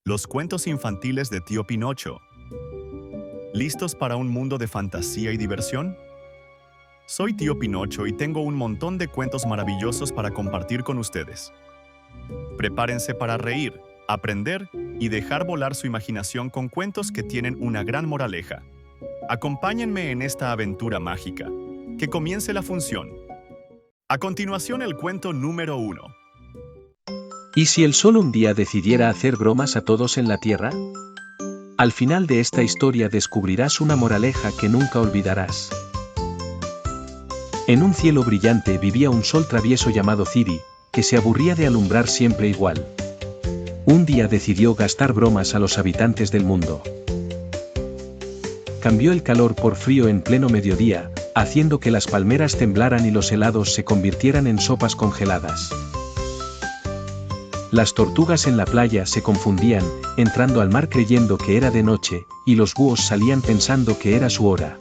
Los cuentos infantiles de Tío Pinocho. ¿Listos para un mundo de fantasía y diversión? Soy Tío Pinocho y tengo un montón de cuentos maravillosos para compartir con ustedes. Prepárense para reír, aprender y dejar volar su imaginación con cuentos que tienen una gran moraleja. Acompáñenme en esta aventura mágica. Que comience la función. A continuación, el cuento número 1. ¿Y si el sol un día decidiera hacer bromas a todos en la Tierra? Al final de esta historia descubrirás una moraleja que nunca olvidarás. En un cielo brillante vivía un sol travieso llamado Ciri, que se aburría de alumbrar siempre igual. Un día decidió gastar bromas a los habitantes del mundo. Cambió el calor por frío en pleno mediodía, haciendo que las palmeras temblaran y los helados se convirtieran en sopas congeladas. Las tortugas en la playa se confundían, entrando al mar creyendo que era de noche, y los búhos salían pensando que era su hora.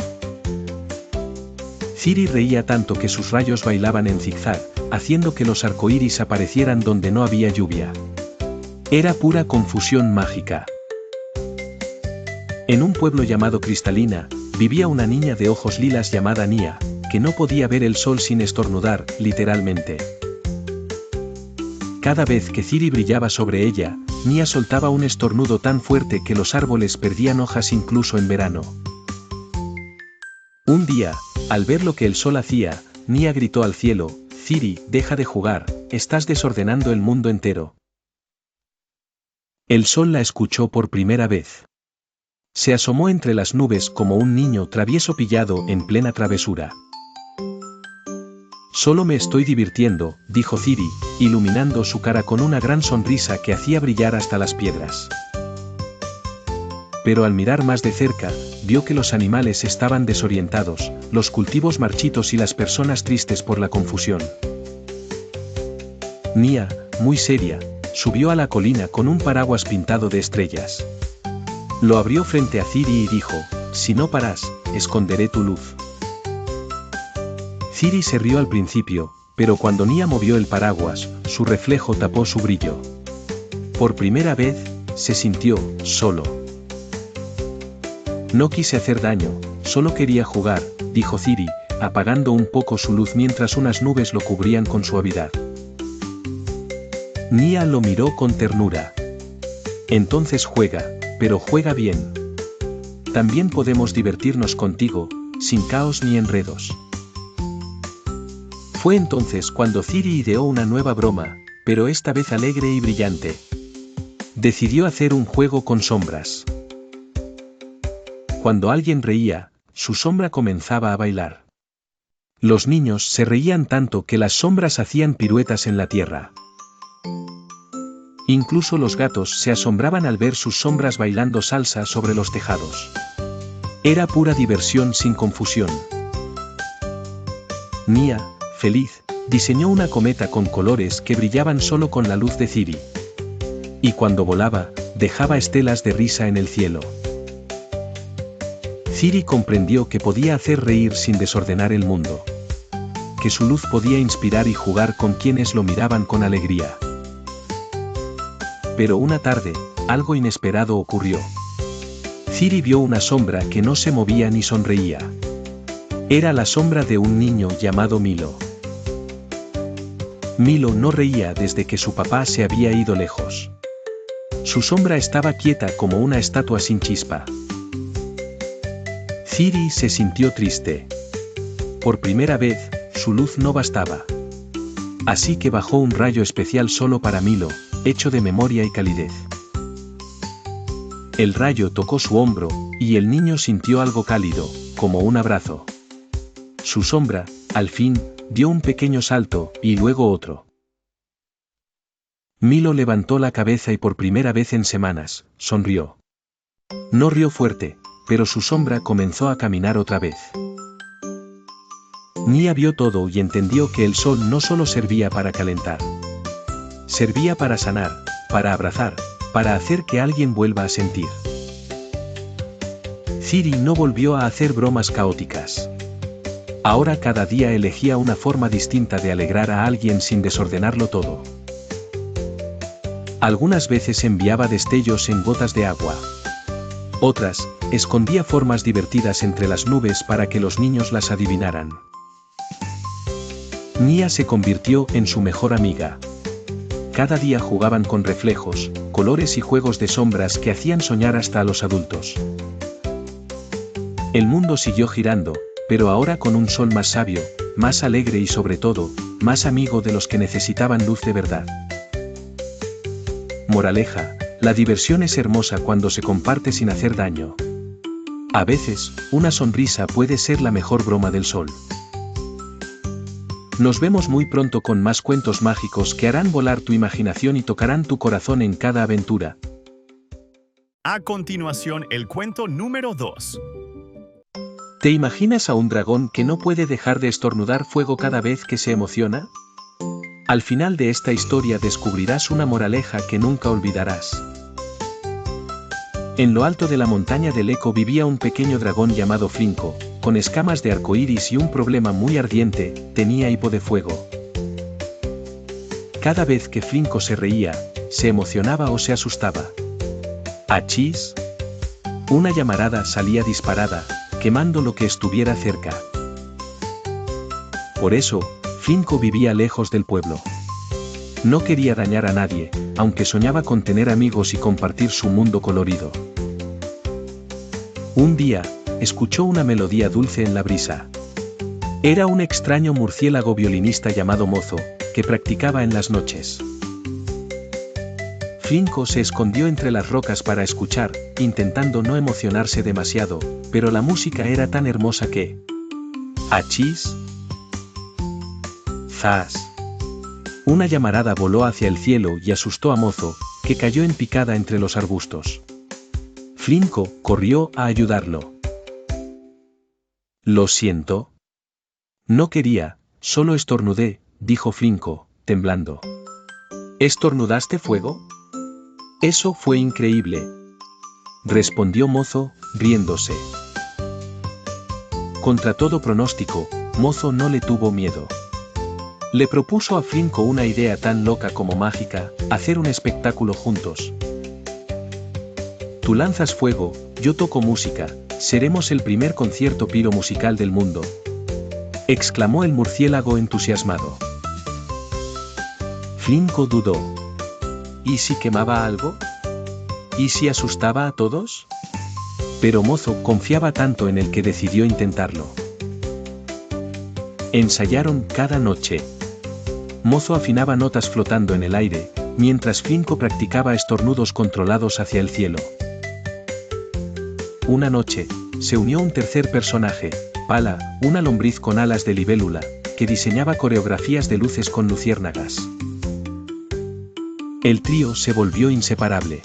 Ciri reía tanto que sus rayos bailaban en zigzag, haciendo que los arcoíris aparecieran donde no había lluvia. Era pura confusión mágica. En un pueblo llamado Cristalina, vivía una niña de ojos lilas llamada Nia, que no podía ver el sol sin estornudar, literalmente. Cada vez que Ciri brillaba sobre ella, Nia soltaba un estornudo tan fuerte que los árboles perdían hojas incluso en verano. Un día, al ver lo que el sol hacía, Nia gritó al cielo: «Ciri, deja de jugar, estás desordenando el mundo entero». El sol la escuchó por primera vez. Se asomó entre las nubes como un niño travieso pillado en plena travesura. «Solo me estoy divirtiendo», dijo Ciri, iluminando su cara con una gran sonrisa que hacía brillar hasta las piedras. Pero al mirar más de cerca, vio que los animales estaban desorientados, los cultivos marchitos y las personas tristes por la confusión. Nia, muy seria, subió a la colina con un paraguas pintado de estrellas. Lo abrió frente a Ciri y dijo: «Si no paras, esconderé tu luz». Ciri se rió al principio, pero cuando Nia movió el paraguas, su reflejo tapó su brillo. Por primera vez, se sintió solo. «No quise hacer daño, solo quería jugar», dijo Ciri, apagando un poco su luz mientras unas nubes lo cubrían con suavidad. Nia lo miró con ternura. «Entonces juega, pero juega bien. También podemos divertirnos contigo, sin caos ni enredos». Fue entonces cuando Ciri ideó una nueva broma, pero esta vez alegre y brillante. Decidió hacer un juego con sombras. Cuando alguien reía, su sombra comenzaba a bailar. Los niños se reían tanto que las sombras hacían piruetas en la tierra. Incluso los gatos se asombraban al ver sus sombras bailando salsa sobre los tejados. Era pura diversión sin confusión. Nia, feliz, diseñó una cometa con colores que brillaban solo con la luz de Ciri. Y cuando volaba, dejaba estelas de risa en el cielo. Ciri comprendió que podía hacer reír sin desordenar el mundo. Que su luz podía inspirar y jugar con quienes lo miraban con alegría. Pero una tarde, algo inesperado ocurrió. Ciri vio una sombra que no se movía ni sonreía. Era la sombra de un niño llamado Milo. Milo no reía desde que su papá se había ido lejos. Su sombra estaba quieta como una estatua sin chispa. Ciri se sintió triste. Por primera vez, su luz no bastaba. Así que bajó un rayo especial solo para Milo, hecho de memoria y calidez. El rayo tocó su hombro, y el niño sintió algo cálido, como un abrazo. Su sombra, al fin, dio un pequeño salto, y luego otro. Milo levantó la cabeza y por primera vez en semanas, sonrió. No rió fuerte, pero su sombra comenzó a caminar otra vez. Nia vio todo y entendió que el sol no solo servía para calentar. Servía para sanar, para abrazar, para hacer que alguien vuelva a sentir. Ciri no volvió a hacer bromas caóticas. Ahora cada día elegía una forma distinta de alegrar a alguien sin desordenarlo todo. Algunas veces enviaba destellos en gotas de agua. Otras, escondía formas divertidas entre las nubes para que los niños las adivinaran. Nia se convirtió en su mejor amiga. Cada día jugaban con reflejos, colores y juegos de sombras que hacían soñar hasta a los adultos. El mundo siguió girando, pero ahora con un sol más sabio, más alegre y sobre todo, más amigo de los que necesitaban luz de verdad. Moraleja: la diversión es hermosa cuando se comparte sin hacer daño. A veces, una sonrisa puede ser la mejor broma del sol. Nos vemos muy pronto con más cuentos mágicos que harán volar tu imaginación y tocarán tu corazón en cada aventura. A continuación, el cuento número 2. ¿Te imaginas a un dragón que no puede dejar de estornudar fuego cada vez que se emociona? Al final de esta historia descubrirás una moraleja que nunca olvidarás. En lo alto de la montaña del Eco vivía un pequeño dragón llamado Flinko, con escamas de arcoíris y un problema muy ardiente: tenía hipo de fuego. Cada vez que Flinko se reía, se emocionaba o se asustaba. ¡Achís! Una llamarada salía disparada, quemando lo que estuviera cerca. Por eso, Flinko vivía lejos del pueblo. No quería dañar a nadie, aunque soñaba con tener amigos y compartir su mundo colorido. Un día, escuchó una melodía dulce en la brisa. Era un extraño murciélago violinista llamado Mozo, que practicaba en las noches. Flinko se escondió entre las rocas para escuchar, intentando no emocionarse demasiado, pero la música era tan hermosa que... ¡achís! ¡Zas! Una llamarada voló hacia el cielo y asustó a Mozo, que cayó en picada entre los arbustos. Flinko corrió a ayudarlo. Lo siento. No quería, solo estornudé, dijo Flinko, temblando. ¿Estornudaste fuego? Eso fue increíble, respondió Mozo, riéndose. Contra todo pronóstico, Mozo no le tuvo miedo. Le propuso a Flinko una idea tan loca como mágica: hacer un espectáculo juntos. Tú lanzas fuego, yo toco música, seremos el primer concierto piro musical del mundo, exclamó el murciélago entusiasmado. Flinko dudó. ¿Y si quemaba algo? ¿Y si asustaba a todos? Pero Mozo confiaba tanto en él que decidió intentarlo. Ensayaron cada noche. Mozo afinaba notas flotando en el aire, mientras Flinko practicaba estornudos controlados hacia el cielo. Una noche, se unió un tercer personaje, Pala, una lombriz con alas de libélula, que diseñaba coreografías de luces con luciérnagas. El trío se volvió inseparable.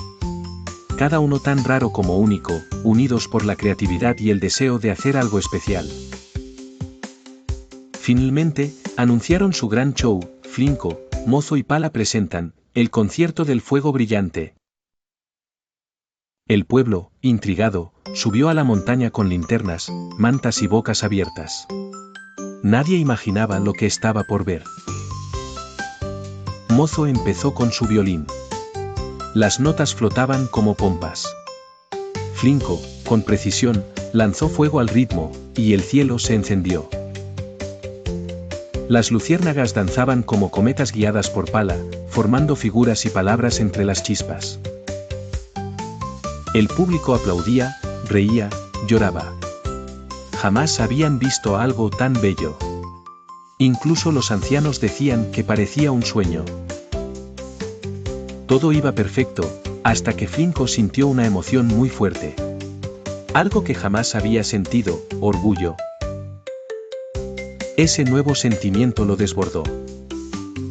Cada uno tan raro como único, unidos por la creatividad y el deseo de hacer algo especial. Finalmente, anunciaron su gran show: Flinko, Mozo y Pala presentan el concierto del fuego brillante. El pueblo, intrigado, subió a la montaña con linternas, mantas y bocas abiertas. Nadie imaginaba lo que estaba por ver. Mozo empezó con su violín. Las notas flotaban como pompas. Flinko, con precisión, lanzó fuego al ritmo, y el cielo se encendió. Las luciérnagas danzaban como cometas guiadas por Pala, formando figuras y palabras entre las chispas. El público aplaudía, reía, lloraba. Jamás habían visto algo tan bello. Incluso los ancianos decían que parecía un sueño. Todo iba perfecto, hasta que Flinko sintió una emoción muy fuerte. Algo que jamás había sentido: orgullo. Ese nuevo sentimiento lo desbordó.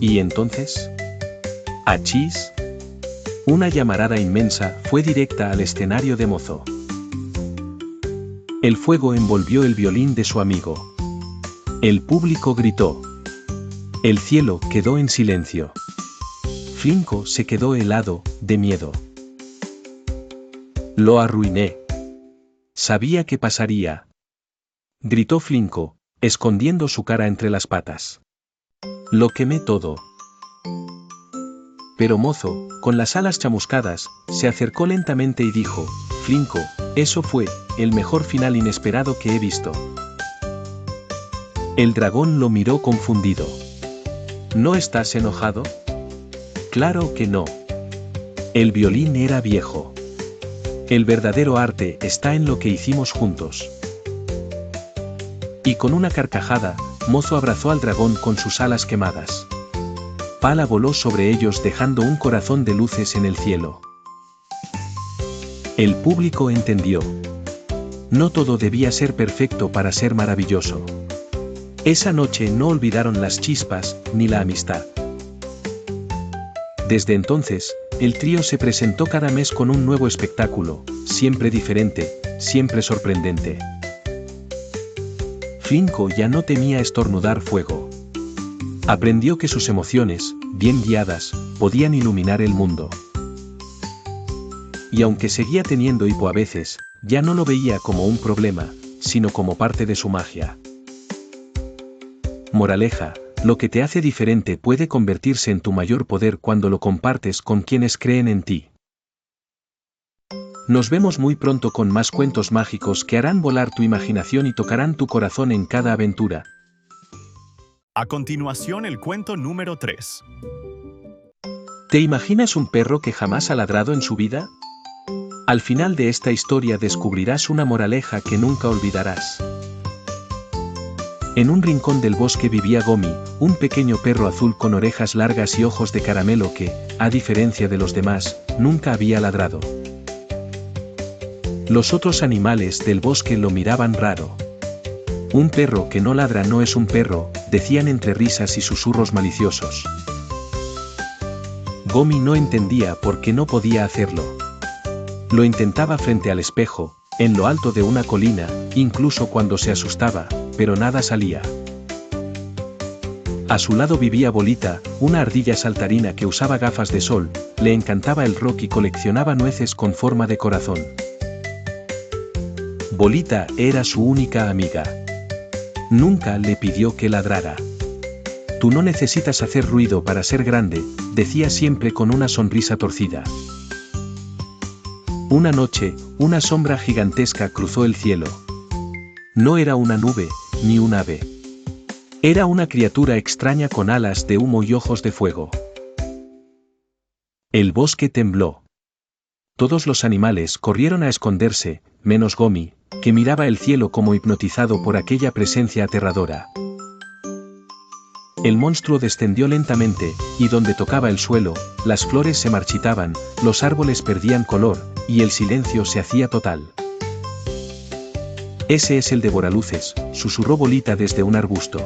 ¿Y entonces? ¡achís! Una llamarada inmensa fue directa al escenario de Mozo. El fuego envolvió el violín de su amigo. El público gritó. El cielo quedó en silencio. Flinko se quedó helado, de miedo. Lo arruiné. Sabía que pasaría. Gritó Flinko, escondiendo su cara entre las patas. Lo quemé todo. pero Mozo, con las alas chamuscadas, se acercó lentamente y dijo: Flinco, eso fue el mejor final inesperado que he visto. El dragón lo miró confundido. ¿No estás enojado? Claro que no. El violín era viejo. El verdadero arte está en lo que hicimos juntos. Y con una carcajada, Mozo abrazó al dragón con sus alas quemadas. Pala voló sobre ellos dejando un corazón de luces en el cielo. El público entendió. No todo debía ser perfecto para ser maravilloso. Esa noche no olvidaron las chispas, ni la amistad. Desde entonces, el trío se presentó cada mes con un nuevo espectáculo, siempre diferente, siempre sorprendente. Flinco ya no temía estornudar fuego. Aprendió que sus emociones, bien guiadas, podían iluminar el mundo. Y aunque seguía teniendo hipo a veces, ya no lo veía como un problema, sino como parte de su magia. Moraleja: lo que te hace diferente puede convertirse en tu mayor poder cuando lo compartes con quienes creen en ti. Nos vemos muy pronto con más cuentos mágicos que harán volar tu imaginación y tocarán tu corazón en cada aventura. A continuación, el cuento número 3. ¿Te imaginas un perro que jamás ha ladrado en su vida? Al final de esta historia descubrirás una moraleja que nunca olvidarás. En un rincón del bosque vivía Gomi, un pequeño perro azul con orejas largas y ojos de caramelo que, a diferencia de los demás, nunca había ladrado. Los otros animales del bosque lo miraban raro. Un perro que no ladra no es un perro, decían entre risas y susurros maliciosos. Gomi no entendía por qué no podía hacerlo. Lo intentaba frente al espejo, en lo alto de una colina, incluso cuando se asustaba, pero nada salía. A su lado vivía Bolita, una ardilla saltarina que usaba gafas de sol, le encantaba el rock y coleccionaba nueces con forma de corazón. Bolita era su única amiga. Nunca le pidió que ladrara. Tú no necesitas hacer ruido para ser grande, decía siempre con una sonrisa torcida. Una noche, una sombra gigantesca cruzó el cielo. No era una nube, ni un ave. Era una criatura extraña con alas de humo y ojos de fuego. El bosque tembló. Todos los animales corrieron a esconderse, menos Gomi, que miraba el cielo como hipnotizado por aquella presencia aterradora. El monstruo descendió lentamente, y donde tocaba el suelo, las flores se marchitaban, los árboles perdían color, y el silencio se hacía total. Ese es el devoraluces, susurró Bolita desde un arbusto.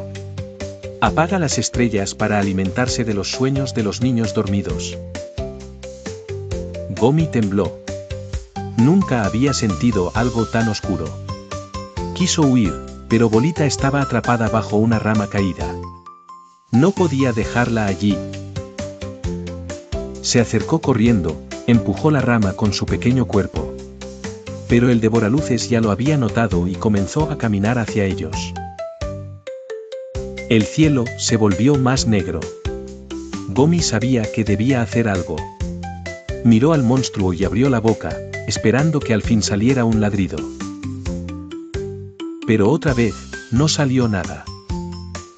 Apaga las estrellas para alimentarse de los sueños de los niños dormidos. Gomi tembló. Nunca había sentido algo tan oscuro. Quiso huir, pero Bolita estaba atrapada bajo una rama caída. No podía dejarla allí. Se acercó corriendo, empujó la rama con su pequeño cuerpo. Pero el devoraluces ya lo había notado y comenzó a caminar hacia ellos. El cielo se volvió más negro. Gomi sabía que debía hacer algo. Miró al monstruo y abrió la boca, esperando que al fin saliera un ladrido. Pero otra vez, no salió nada.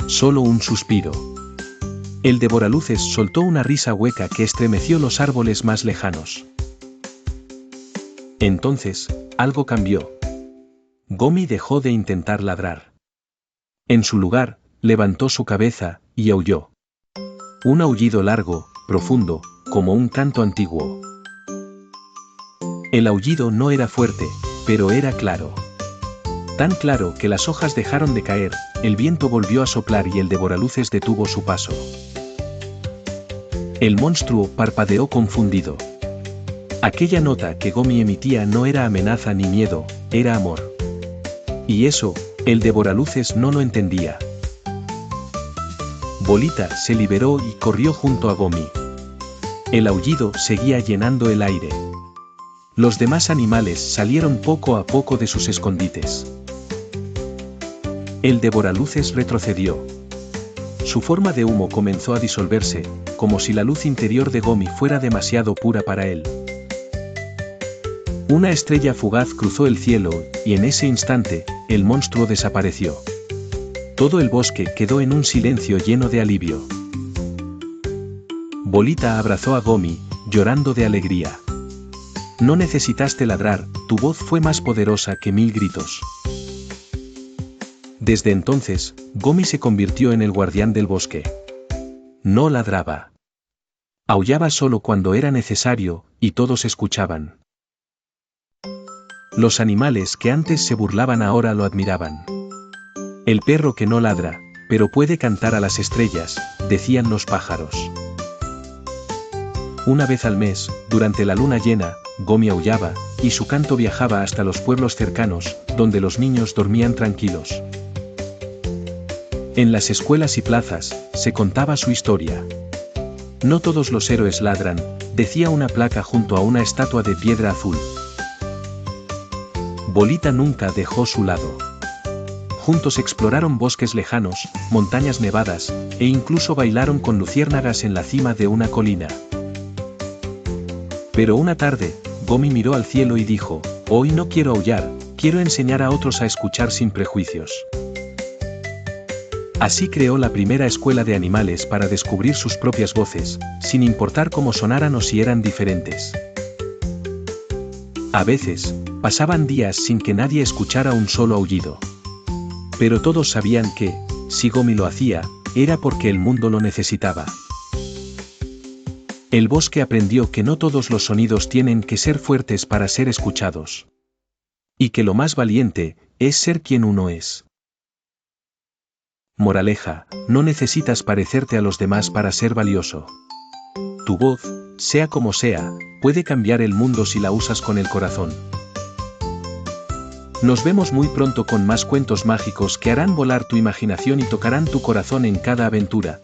Solo un suspiro. El devoraluces soltó una risa hueca que estremeció los árboles más lejanos. Entonces, algo cambió. Gomi dejó de intentar ladrar. En su lugar, levantó su cabeza, y aulló. Un aullido largo, profundo, como un canto antiguo. El aullido no era fuerte, pero era claro. Tan claro que las hojas dejaron de caer, el viento volvió a soplar y el devoraluces detuvo su paso. El monstruo parpadeó confundido. Aquella nota que Gomi emitía no era amenaza ni miedo, era amor. Y eso, el devoraluces no lo entendía. Bolita se liberó y corrió junto a Gomi. El aullido seguía llenando el aire. Los demás animales salieron poco a poco de sus escondites. El devoraluces retrocedió. Su forma de humo comenzó a disolverse, como si la luz interior de Gomi fuera demasiado pura para él. Una estrella fugaz cruzó el cielo, y en ese instante, el monstruo desapareció. Todo el bosque quedó en un silencio lleno de alivio. Bolita abrazó a Gomi, llorando de alegría. No necesitaste ladrar, tu voz fue más poderosa que 1000 gritos. Desde entonces, Gomi se convirtió en el guardián del bosque. No ladraba. Aullaba solo cuando era necesario, y todos escuchaban. Los animales que antes se burlaban ahora lo admiraban. El perro que no ladra, pero puede cantar a las estrellas, decían los pájaros. Una vez al mes, durante la luna llena, Gomi aullaba, y su canto viajaba hasta los pueblos cercanos, donde los niños dormían tranquilos. En las escuelas y plazas, se contaba su historia. No todos los héroes ladran, decía una placa junto a una estatua de piedra azul. Bolita nunca dejó su lado. Juntos exploraron bosques lejanos, montañas nevadas, e incluso bailaron con luciérnagas en la cima de una colina. Pero una tarde, Gomi miró al cielo y dijo: «Hoy no quiero aullar, quiero enseñar a otros a escuchar sin prejuicios». Así creó la primera escuela de animales para descubrir sus propias voces, sin importar cómo sonaran o si eran diferentes. A veces, pasaban días sin que nadie escuchara un solo aullido. Pero todos sabían que, si Gomi lo hacía, era porque el mundo lo necesitaba. El bosque aprendió que no todos los sonidos tienen que ser fuertes para ser escuchados. Y que lo más valiente, es ser quien uno es. Moraleja, no necesitas parecerte a los demás para ser valioso. Tu voz, sea como sea, puede cambiar el mundo si la usas con el corazón. Nos vemos muy pronto con más cuentos mágicos que harán volar tu imaginación y tocarán tu corazón en cada aventura.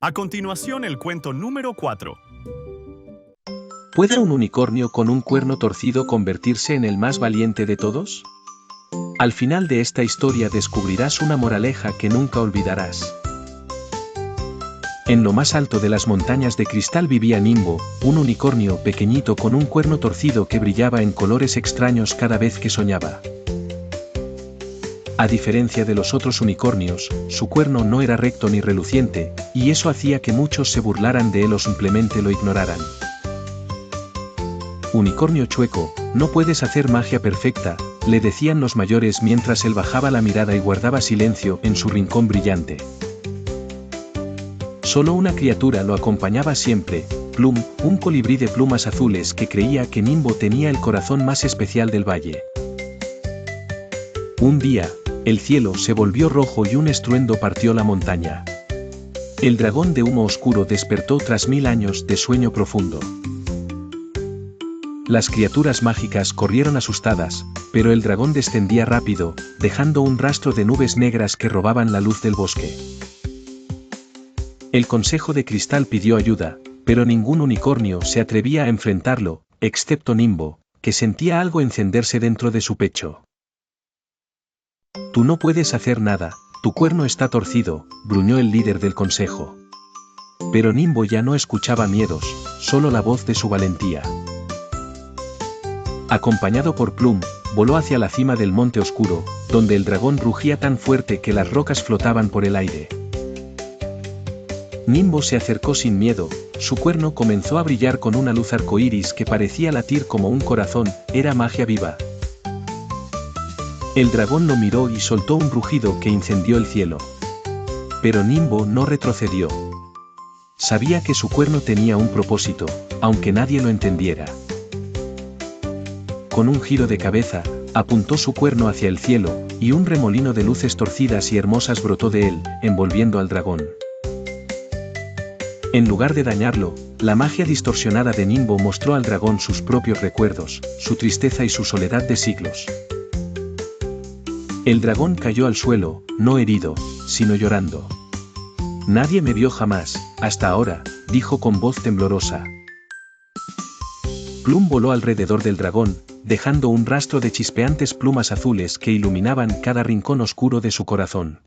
A continuación, el cuento número 4. ¿Puede un unicornio con un cuerno torcido convertirse en el más valiente de todos? Al final de esta historia descubrirás una moraleja que nunca olvidarás. En lo más alto de las montañas de cristal vivía Nimbo, un unicornio pequeñito con un cuerno torcido que brillaba en colores extraños cada vez que soñaba. A diferencia de los otros unicornios, su cuerno no era recto ni reluciente, y eso hacía que muchos se burlaran de él o simplemente lo ignoraran. Unicornio chueco, no puedes hacer magia perfecta, le decían los mayores mientras él bajaba la mirada y guardaba silencio en su rincón brillante. Solo una criatura lo acompañaba siempre, Plum, un colibrí de plumas azules que creía que Nimbo tenía el corazón más especial del valle. Un día, el cielo se volvió rojo y un estruendo partió la montaña. El dragón de humo oscuro despertó tras 1000 años de sueño profundo. Las criaturas mágicas corrieron asustadas, pero el dragón descendía rápido, dejando un rastro de nubes negras que robaban la luz del bosque. El Consejo de Cristal pidió ayuda, pero ningún unicornio se atrevía a enfrentarlo, excepto Nimbo, que sentía algo encenderse dentro de su pecho. «Tú no puedes hacer nada, tu cuerno está torcido», gruñó el líder del consejo. Pero Nimbo ya no escuchaba miedos, solo la voz de su valentía. Acompañado por Plum, voló hacia la cima del monte oscuro, donde el dragón rugía tan fuerte que las rocas flotaban por el aire. Nimbo se acercó sin miedo, su cuerno comenzó a brillar con una luz arcoíris que parecía latir como un corazón, era magia viva. El dragón lo miró y soltó un rugido que incendió el cielo. Pero Nimbo no retrocedió. Sabía que su cuerno tenía un propósito, aunque nadie lo entendiera. Con un giro de cabeza, apuntó su cuerno hacia el cielo, y un remolino de luces torcidas y hermosas brotó de él, envolviendo al dragón. En lugar de dañarlo, la magia distorsionada de Nimbo mostró al dragón sus propios recuerdos, su tristeza y su soledad de siglos. El dragón cayó al suelo, no herido, sino llorando. «Nadie me vio jamás, hasta ahora», dijo con voz temblorosa. Plum voló alrededor del dragón, dejando un rastro de chispeantes plumas azules que iluminaban cada rincón oscuro de su corazón.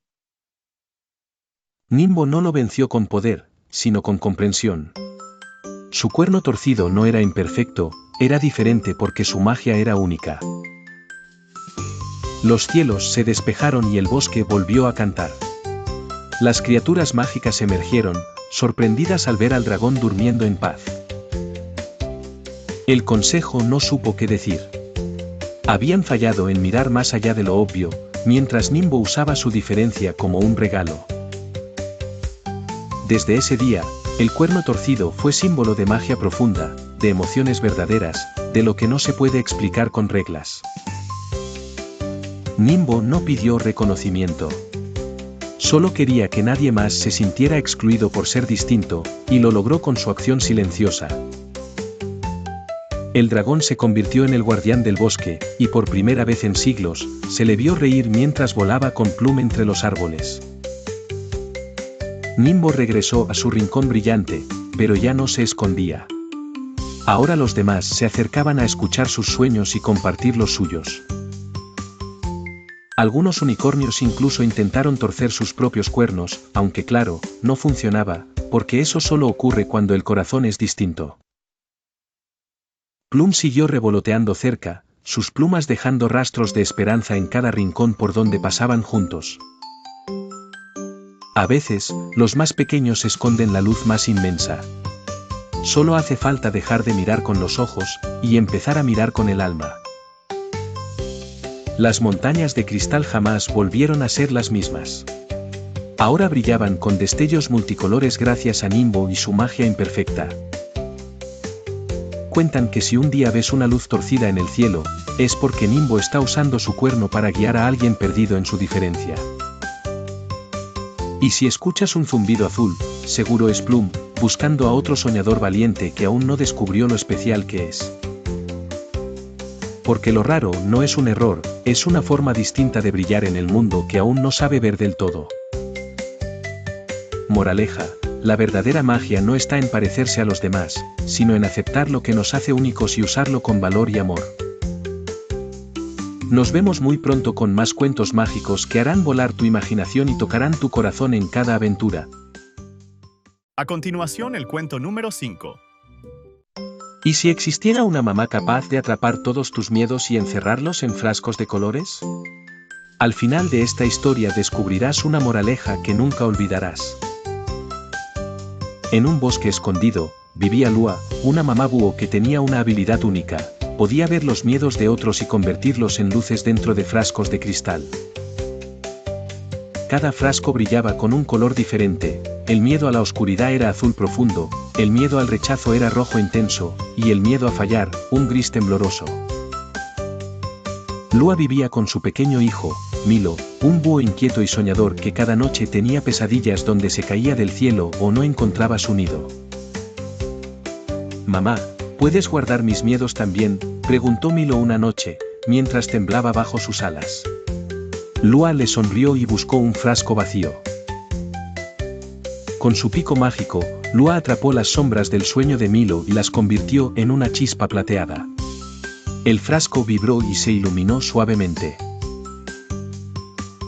Nimbo no lo venció con poder, sino con comprensión. Su cuerno torcido no era imperfecto, era diferente porque su magia era única. Los cielos se despejaron y el bosque volvió a cantar. Las criaturas mágicas emergieron, sorprendidas al ver al dragón durmiendo en paz. El consejo no supo qué decir. Habían fallado en mirar más allá de lo obvio, mientras Nimbo usaba su diferencia como un regalo. Desde ese día, el cuerno torcido fue símbolo de magia profunda, de emociones verdaderas, de lo que no se puede explicar con reglas. Nimbo no pidió reconocimiento. Solo quería que nadie más se sintiera excluido por ser distinto, y lo logró con su acción silenciosa. El dragón se convirtió en el guardián del bosque, y por primera vez en siglos, se le vio reír mientras volaba con Plum entre los árboles. Nimbo regresó a su rincón brillante, pero ya no se escondía. Ahora los demás se acercaban a escuchar sus sueños y compartir los suyos. Algunos unicornios incluso intentaron torcer sus propios cuernos, aunque claro, no funcionaba, porque eso solo ocurre cuando el corazón es distinto. Plum siguió revoloteando cerca, sus plumas dejando rastros de esperanza en cada rincón por donde pasaban juntos. A veces, los más pequeños esconden la luz más inmensa. Solo hace falta dejar de mirar con los ojos, y empezar a mirar con el alma. Las montañas de cristal jamás volvieron a ser las mismas. Ahora brillaban con destellos multicolores gracias a Nimbo y su magia imperfecta. Cuentan que si un día ves una luz torcida en el cielo, es porque Nimbo está usando su cuerno para guiar a alguien perdido en su diferencia. Y si escuchas un zumbido azul, seguro es Plum, buscando a otro soñador valiente que aún no descubrió lo especial que es. Porque lo raro no es un error, es una forma distinta de brillar en el mundo que aún no sabe ver del todo. Moraleja, la verdadera magia no está en parecerse a los demás, sino en aceptar lo que nos hace únicos y usarlo con valor y amor. Nos vemos muy pronto con más cuentos mágicos que harán volar tu imaginación y tocarán tu corazón en cada aventura. A continuación, el cuento número 5. ¿Y si existiera una mamá capaz de atrapar todos tus miedos y encerrarlos en frascos de colores? Al final de esta historia descubrirás una moraleja que nunca olvidarás. En un bosque escondido, vivía Lua, una mamá búho que tenía una habilidad única. Podía ver los miedos de otros y convertirlos en luces dentro de frascos de cristal. Cada frasco brillaba con un color diferente, el miedo a la oscuridad era azul profundo, el miedo al rechazo era rojo intenso, y el miedo a fallar, un gris tembloroso. Lua vivía con su pequeño hijo, Milo, un búho inquieto y soñador que cada noche tenía pesadillas donde se caía del cielo o no encontraba su nido. «Mamá, ¿puedes guardar mis miedos también?», preguntó Milo una noche, mientras temblaba bajo sus alas. Lua le sonrió y buscó un frasco vacío. Con su pico mágico, Lua atrapó las sombras del sueño de Milo y las convirtió en una chispa plateada. El frasco vibró y se iluminó suavemente.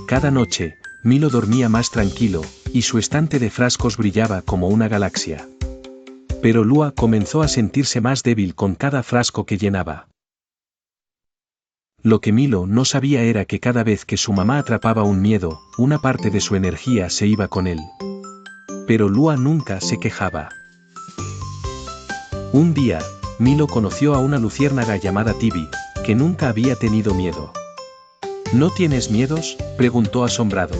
Cada noche, Milo dormía más tranquilo, y su estante de frascos brillaba como una galaxia. Pero Lua comenzó a sentirse más débil con cada frasco que llenaba. Lo que Milo no sabía era que cada vez que su mamá atrapaba un miedo, una parte de su energía se iba con él. Pero Lua nunca se quejaba. Un día, Milo conoció a una luciérnaga llamada Tibi, que nunca había tenido miedo. ¿No tienes miedos?, preguntó asombrado.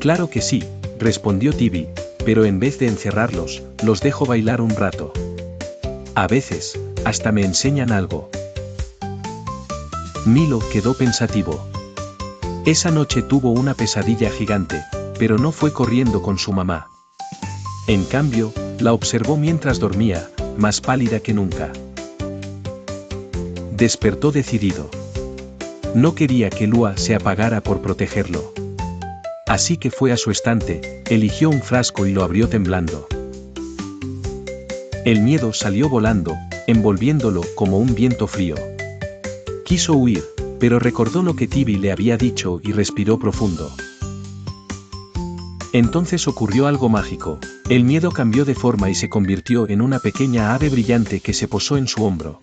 Claro que sí, respondió Tibi, pero en vez de encerrarlos, los dejo bailar un rato. A veces, hasta me enseñan algo. Milo quedó pensativo. Esa noche tuvo una pesadilla gigante, pero no fue corriendo con su mamá. En cambio, la observó mientras dormía, más pálida que nunca. Despertó decidido. No quería que Lua se apagara por protegerlo. Así que fue a su estante, eligió un frasco y lo abrió temblando. El miedo salió volando, envolviéndolo como un viento frío. Quiso huir, pero recordó lo que Tibi le había dicho y respiró profundo. Entonces ocurrió algo mágico. El miedo cambió de forma y se convirtió en una pequeña ave brillante que se posó en su hombro.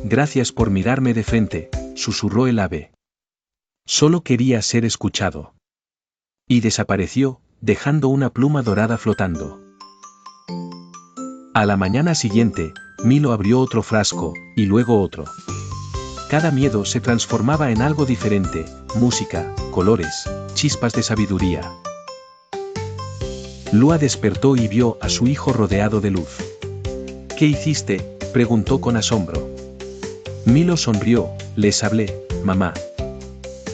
Gracias por mirarme de frente, susurró el ave. Solo quería ser escuchado. Y desapareció, dejando una pluma dorada flotando. A la mañana siguiente, Milo abrió otro frasco, y luego otro. Cada miedo se transformaba en algo diferente: música, colores, chispas de sabiduría. Lua despertó y vio a su hijo rodeado de luz. ¿Qué hiciste?, preguntó con asombro. Milo sonrió: les hablé, mamá.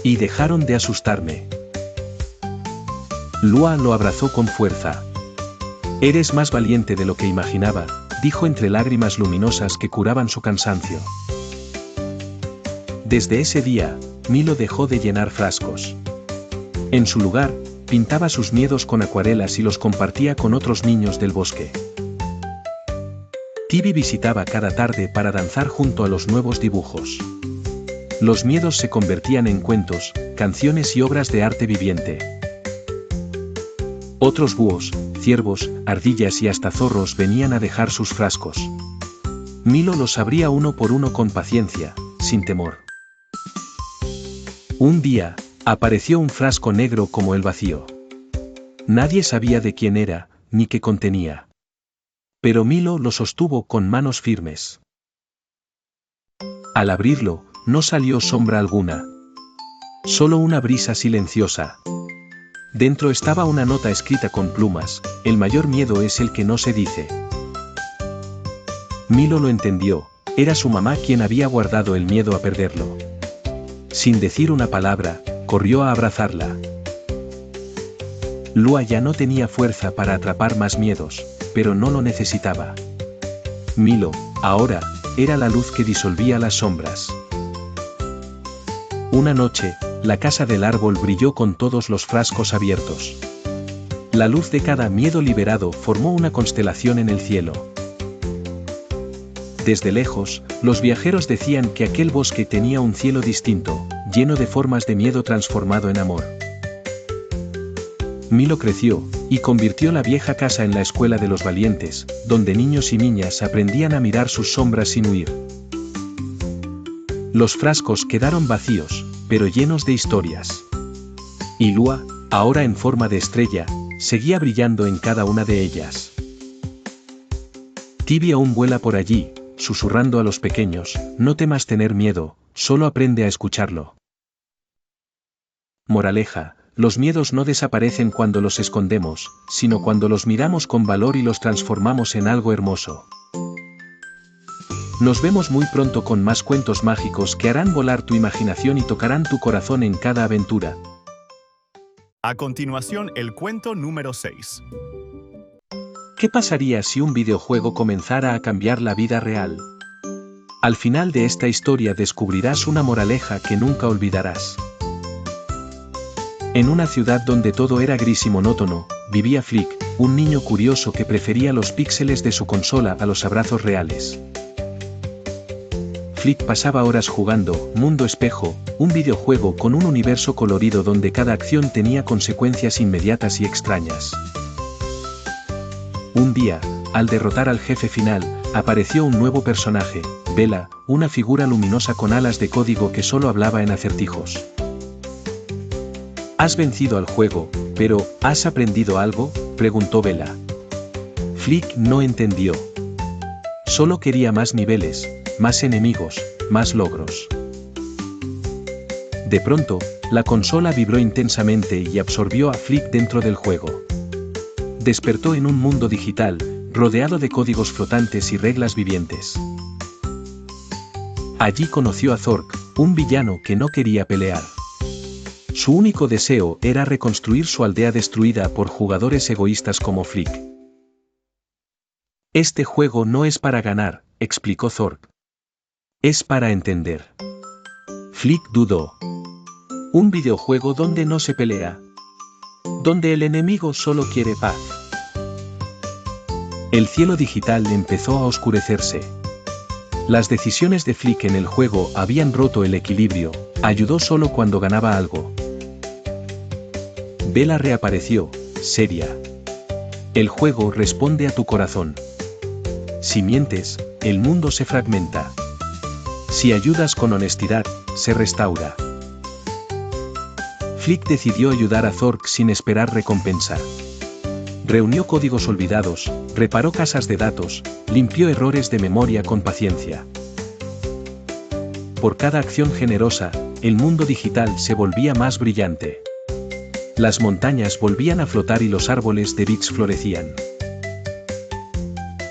Y dejaron de asustarme. Lua lo abrazó con fuerza. Eres más valiente de lo que imaginaba, dijo entre lágrimas luminosas que curaban su cansancio. Desde ese día, Milo dejó de llenar frascos. En su lugar, pintaba sus miedos con acuarelas y los compartía con otros niños del bosque. Tibi visitaba cada tarde para danzar junto a los nuevos dibujos. Los miedos se convertían en cuentos, canciones y obras de arte viviente. Otros búhos, ciervos, ardillas y hasta zorros venían a dejar sus frascos. Milo los abría uno por uno con paciencia, sin temor. Un día, apareció un frasco negro como el vacío. Nadie sabía de quién era, ni qué contenía. Pero Milo lo sostuvo con manos firmes. Al abrirlo, no salió sombra alguna. Solo una brisa silenciosa. Dentro estaba una nota escrita con plumas: el mayor miedo es el que no se dice. Milo lo entendió: era su mamá quien había guardado el miedo a perderlo. Sin decir una palabra, corrió a abrazarla. Lua ya no tenía fuerza para atrapar más miedos, pero no lo necesitaba. Milo, ahora, era la luz que disolvía las sombras. Una noche, la casa del árbol brilló con todos los frascos abiertos. La luz de cada miedo liberado formó una constelación en el cielo. Desde lejos, los viajeros decían que aquel bosque tenía un cielo distinto, lleno de formas de miedo transformado en amor. Milo creció, y convirtió la vieja casa en la escuela de los valientes, donde niños y niñas aprendían a mirar sus sombras sin huir. Los frascos quedaron vacíos, pero llenos de historias. Y Lua, ahora en forma de estrella, seguía brillando en cada una de ellas. Tibi aún vuela por allí, susurrando a los pequeños: no temas tener miedo, solo aprende a escucharlo. Moraleja: los miedos no desaparecen cuando los escondemos, sino cuando los miramos con valor y los transformamos en algo hermoso. Nos vemos muy pronto con más cuentos mágicos que harán volar tu imaginación y tocarán tu corazón en cada aventura. A continuación, el cuento número 6. ¿Qué pasaría si un videojuego comenzara a cambiar la vida real? Al final de esta historia descubrirás una moraleja que nunca olvidarás. En una ciudad donde todo era gris y monótono, vivía Flick, un niño curioso que prefería los píxeles de su consola a los abrazos reales. Flick pasaba horas jugando Mundo Espejo, un videojuego con un universo colorido donde cada acción tenía consecuencias inmediatas y extrañas. Un día, al derrotar al jefe final, apareció un nuevo personaje, Bella, una figura luminosa con alas de código que solo hablaba en acertijos. ¿Has vencido al juego, pero has aprendido algo?, preguntó Bella. Flick no entendió. Solo quería más niveles, más enemigos, más logros. De pronto, la consola vibró intensamente y absorbió a Flick dentro del juego. Despertó en un mundo digital, rodeado de códigos flotantes y reglas vivientes. Allí conoció a Zork, un villano que no quería pelear. Su único deseo era reconstruir su aldea destruida por jugadores egoístas como Flick. Este juego no es para ganar, explicó Zork. Es para entender. Flick dudó. Un videojuego donde no se pelea. Donde el enemigo solo quiere paz. El cielo digital empezó a oscurecerse. Las decisiones de Flick en el juego habían roto el equilibrio, ayudó solo cuando ganaba algo. Bella reapareció, seria. El juego responde a tu corazón. Si mientes, el mundo se fragmenta. Si ayudas con honestidad, se restaura. Flick decidió ayudar a Zork sin esperar recompensa. Reunió códigos olvidados, reparó casas de datos, limpió errores de memoria con paciencia. Por cada acción generosa, el mundo digital se volvía más brillante. Las montañas volvían a flotar y los árboles de bits florecían.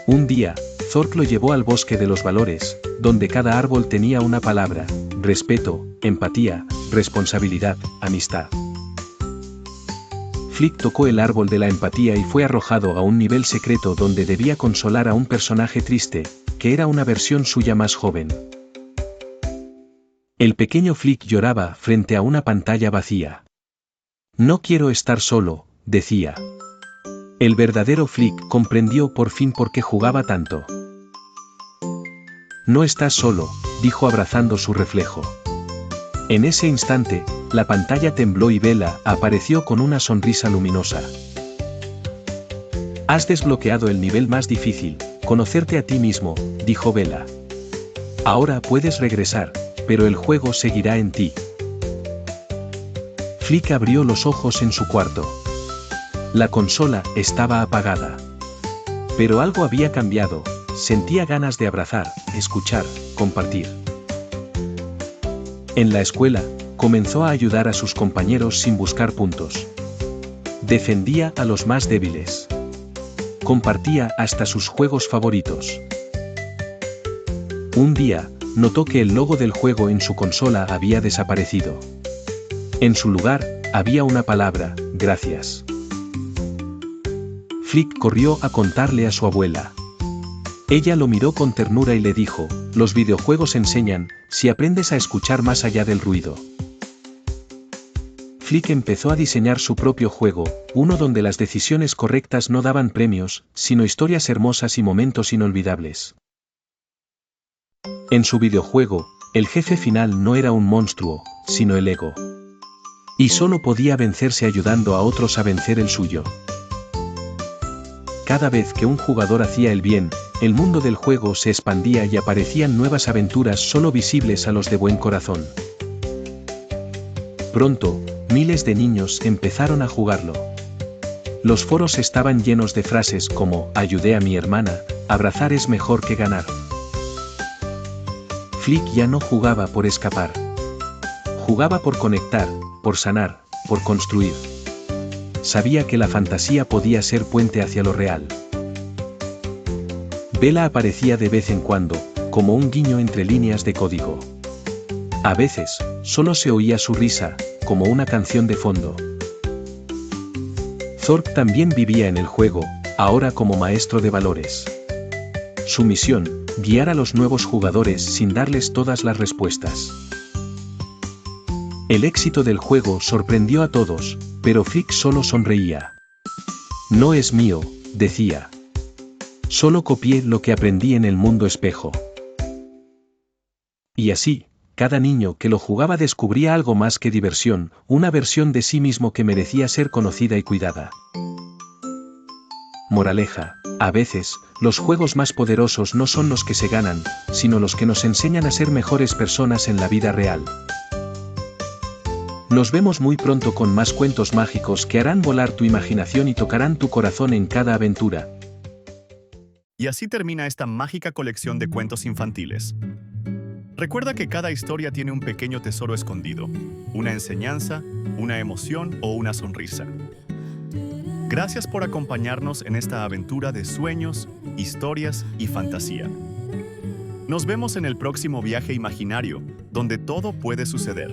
Un día, Zork lo llevó al bosque de los valores, donde cada árbol tenía una palabra: respeto, empatía, responsabilidad, amistad. Flick tocó el árbol de la empatía y fue arrojado a un nivel secreto donde debía consolar a un personaje triste, que era una versión suya más joven. El pequeño Flick lloraba frente a una pantalla vacía. No quiero estar solo, decía. El verdadero Flick comprendió por fin por qué jugaba tanto. No estás solo, dijo abrazando su reflejo. En ese instante, la pantalla tembló y Bella apareció con una sonrisa luminosa. Has desbloqueado el nivel más difícil, conocerte a ti mismo, dijo Bella. Ahora puedes regresar, pero el juego seguirá en ti. Flick abrió los ojos en su cuarto. La consola estaba apagada. Pero algo había cambiado, sentía ganas de abrazar, escuchar, compartir. En la escuela, comenzó a ayudar a sus compañeros sin buscar puntos. Defendía a los más débiles. Compartía hasta sus juegos favoritos. Un día, notó que el logo del juego en su consola había desaparecido. En su lugar, había una palabra: gracias. Flick corrió a contarle a su abuela. Ella lo miró con ternura y le dijo: los videojuegos enseñan, si aprendes a escuchar más allá del ruido. Flick empezó a diseñar su propio juego, uno donde las decisiones correctas no daban premios, sino historias hermosas y momentos inolvidables. En su videojuego, el jefe final no era un monstruo, sino el ego. Y solo podía vencerse ayudando a otros a vencer el suyo. Cada vez que un jugador hacía el bien, el mundo del juego se expandía y aparecían nuevas aventuras solo visibles a los de buen corazón. Pronto, miles de niños empezaron a jugarlo. Los foros estaban llenos de frases como: ayudé a mi hermana, abrazar es mejor que ganar. Flick ya no jugaba por escapar. Jugaba por conectar, por sanar, por construir. Sabía que la fantasía podía ser puente hacia lo real. Bella aparecía de vez en cuando, como un guiño entre líneas de código. A veces, solo se oía su risa, como una canción de fondo. Zork también vivía en el juego, ahora como maestro de valores. Su misión: guiar a los nuevos jugadores sin darles todas las respuestas. El éxito del juego sorprendió a todos, pero Flick solo sonreía. No es mío, decía. Solo copié lo que aprendí en el mundo espejo. Y así, cada niño que lo jugaba descubría algo más que diversión, una versión de sí mismo que merecía ser conocida y cuidada. Moraleja: a veces, los juegos más poderosos no son los que se ganan, sino los que nos enseñan a ser mejores personas en la vida real. Nos vemos muy pronto con más cuentos mágicos que harán volar tu imaginación y tocarán tu corazón en cada aventura. Y así termina esta mágica colección de cuentos infantiles. Recuerda que cada historia tiene un pequeño tesoro escondido, una enseñanza, una emoción o una sonrisa. Gracias por acompañarnos en esta aventura de sueños, historias y fantasía. Nos vemos en el próximo viaje imaginario, donde todo puede suceder.